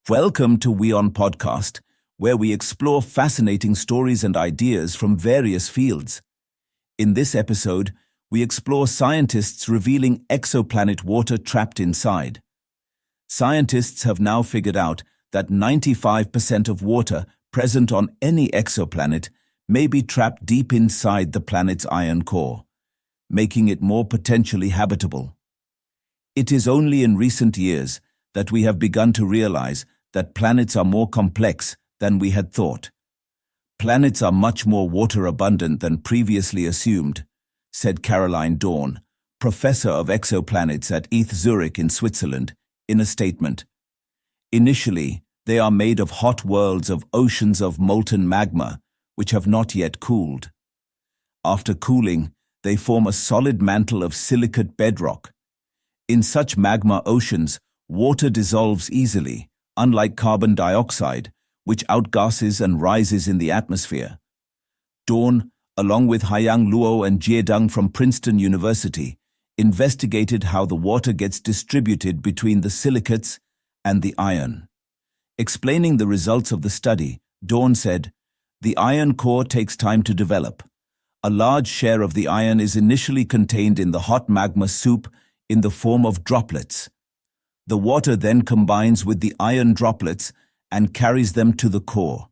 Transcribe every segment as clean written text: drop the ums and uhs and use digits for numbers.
Welcome to WION Podcast, where we explore fascinating stories and ideas from various fields. In this episode, we explore scientists revealing exoplanet water trapped inside. Scientists have now figured out that 95% of water present on any exoplanet may be trapped deep inside the planet's iron core, making it more potentially habitable. It is only in recent years that we have begun to realize that planets are more complex than we had thought. Planets are much more water abundant than previously assumed, said Caroline Dorn, professor of exoplanets at ETH Zurich in Switzerland, in a statement. Initially, they are made of hot worlds of oceans of molten magma, which have not yet cooled. After cooling, they form a solid mantle of silicate bedrock. In such magma oceans, water dissolves easily, unlike carbon dioxide, which outgasses and rises in the atmosphere. Dorn, along with Haiyang Luo and Jiedeng from Princeton University, investigated how the water gets distributed between the silicates and the iron. Explaining the results of the study, Dorn said, "The iron core takes time to develop. A large share of the iron is initially contained in the hot magma soup in the form of droplets. The water then combines with the iron droplets and carries them to the core.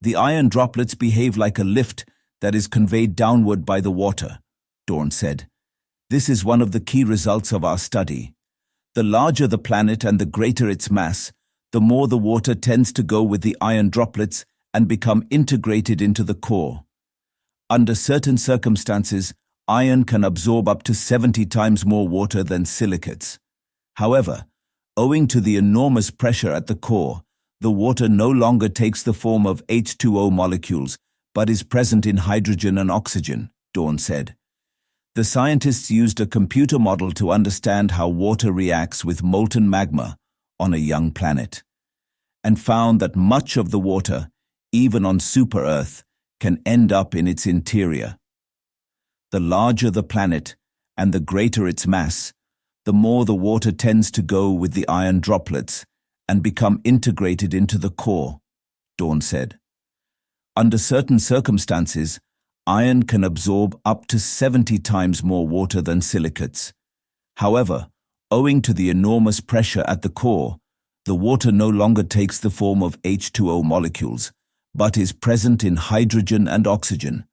The iron droplets behave like a lift that is conveyed downward by the water," Dorn said. "This is one of the key results of our study. The larger the planet and the greater its mass, the more the water tends to go with the iron droplets and become integrated into the core. Under certain circumstances, iron can absorb up to 70 times more water than silicates. However, owing to the enormous pressure at the core, the water no longer takes the form of H2O molecules, but is present in hydrogen and oxygen," Dorn said. The scientists used a computer model to understand how water reacts with molten magma on a young planet, and found that much of the water, even on super-Earth, can end up in its interior. The larger the planet and the greater its mass, the more the water tends to go with the iron droplets and become integrated into the core, Dorn said. Under certain circumstances, iron can absorb up to 70 times more water than silicates. However, owing to the enormous pressure at the core, the water no longer takes the form of H2O molecules, but is present in hydrogen and oxygen.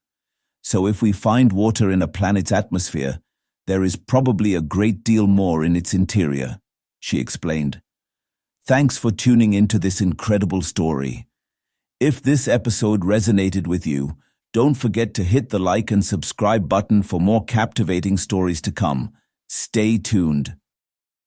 So if we find water in a planet's atmosphere, there is probably a great deal more in its interior, she explained. Thanks for tuning into this incredible story. If this episode resonated with you, don't forget to hit the like and subscribe button for more captivating stories to come. Stay tuned.